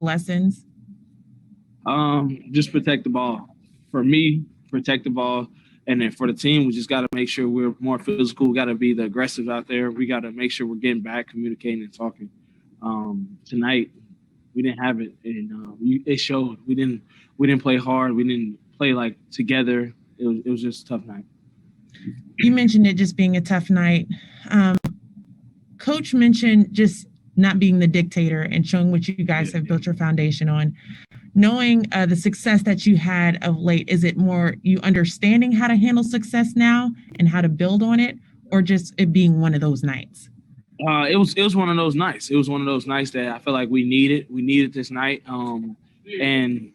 lessons? Just protect the ball. For me, protect the ball. And then for the team, we just got to make sure we're more physical. We got to be the aggressive out there. We got to make sure we're getting back, communicating, and talking. Tonight, we didn't have it, and it showed. We didn't play hard. We didn't play like together. It was just a tough night. You mentioned it just being a tough night. Coach mentioned just not being the dictator and showing what you guys have built your foundation on. Knowing the success that you had of late, is it more you understanding how to handle success now and how to build on it, or just it being one of those nights? It was one of those nights. It was one of those nights that I feel like we needed. We needed this night, and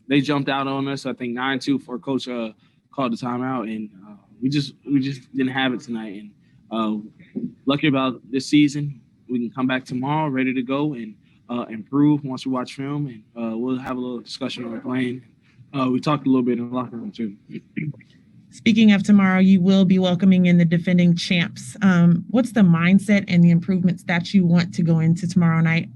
they jumped out on us. I think 9-2 for Coach called the timeout, and we just didn't have it tonight. And lucky about this season, we can come back tomorrow ready to go and improve once we watch film, and we'll have a little discussion on the plane. We talked a little bit in the locker room too. Speaking of tomorrow, you will be welcoming in the defending champs. What's the mindset and the improvements that you want to go into tomorrow night?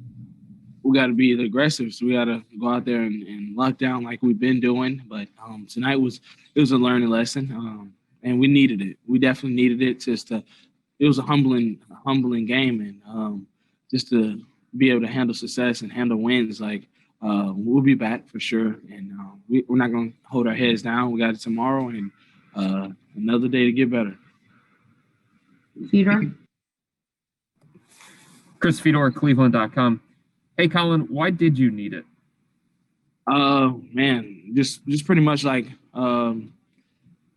We got to be the aggressives. We got to go out there and lock down like we've been doing. But tonight was a learning lesson, and we needed it. We definitely needed it. It was a humbling game, and just to be able to handle success and handle wins, like we'll be back for sure. And we're not going to hold our heads down. We got it tomorrow, and another day to get better. Fedor? Chris Fedor, Cleveland.com. Hey, Collin, why did you need it? Man, just pretty much like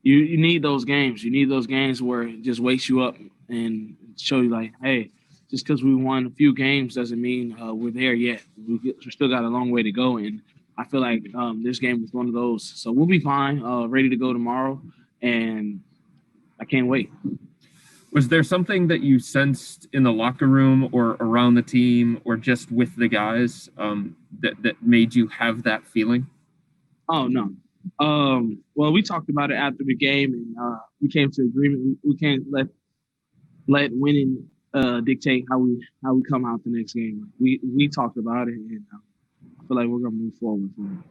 you need those games. You need those games where it just wakes you up and show you like, hey, just because we won a few games doesn't mean we're there yet. We still got a long way to go, and I feel like this game was one of those. So we'll be fine, ready to go tomorrow, and I can't wait. Was there something that you sensed in the locker room or around the team or just with the guys that made you have that feeling? Oh, no. Well, we talked about it after the game, and we came to agreement. We can't let winning dictate how we come out the next game. We talked about it, and I feel like we're gonna move forward from it.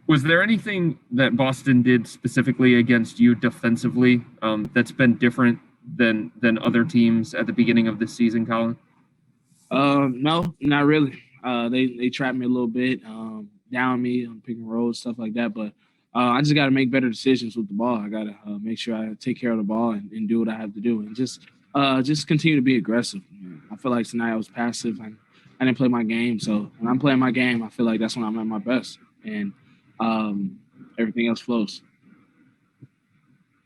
Was there anything that Boston did specifically against you defensively that's been different than other teams at the beginning of this season, Collin? No, not really. They trapped me a little bit, down me on pick and roll, stuff like that. But I just got to make better decisions with the ball. I got to make sure I take care of the ball and do what I have to do, and just continue to be aggressive. I feel like tonight I was passive and I didn't play my game. So when I'm playing my game, I feel like that's when I'm at my best, and everything else flows.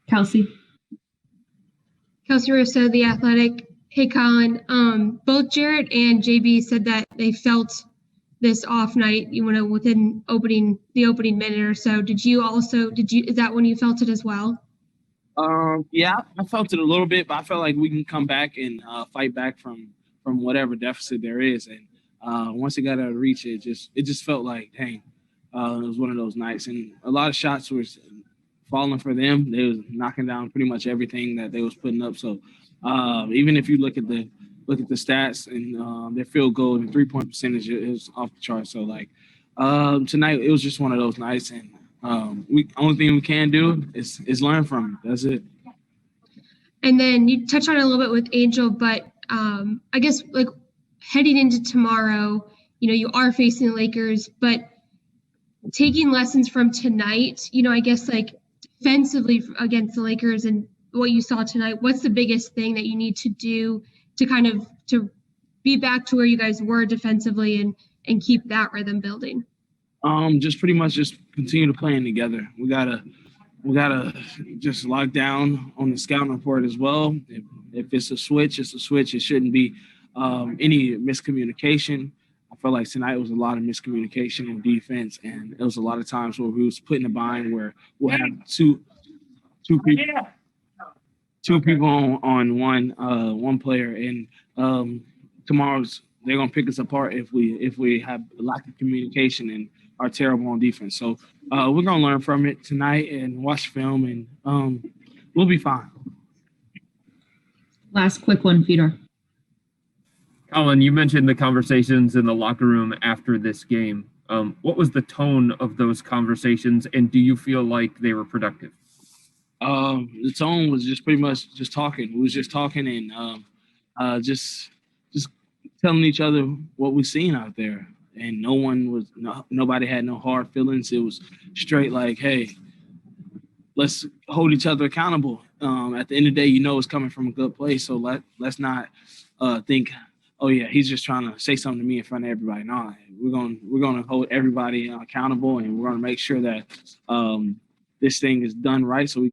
Kelsey Russo, The Athletic. Hey, Collin. Both Jarrett and JB said that they felt this off night, within the opening minute or so. Is that when you felt it as well? Yeah, I felt it a little bit, but I felt like we can come back and fight back from whatever deficit there is. And once it got out of reach, it just felt like, dang, it was one of those nights. And a lot of shots were falling for them. They was knocking down pretty much everything that they was putting up. So even if you look at the stats and their field goal and 3-point percentage is off the chart. So like tonight, it was just one of those nights, and only thing we can do is learn from it. That's it. And then you touched on it a little bit with Angel, but I guess like heading into tomorrow, you are facing the Lakers, but taking lessons from tonight, I guess like defensively against the Lakers and what you saw tonight, what's the biggest thing that you need to do to be back to where you guys were defensively and keep that rhythm building? Just pretty much just continue to playing together. We gotta just lock down on the scouting report as well. If it's a switch, it's a switch. It shouldn't be any miscommunication. I felt like tonight was a lot of miscommunication in defense, and it was a lot of times where we was put in a bind where we'll have two people on one player, and tomorrow's they're gonna pick us apart if we have a lack of communication and are terrible on defense. So we're gonna learn from it tonight and watch film, and we'll be fine. Last quick one, Fedor. Collin, you mentioned the conversations in the locker room after this game. What was the tone of those conversations, and do you feel like they were productive? The tone was just pretty much just talking. We was just talking and just telling each other what we seen out there, and nobody had no hard feelings. It was straight like, hey, let's hold each other accountable. At the end of the day, it's coming from a good place. So let's not think, oh yeah, he's just trying to say something to me in front of everybody. No, we're gonna hold everybody accountable, and we're gonna make sure that this thing is done right, so we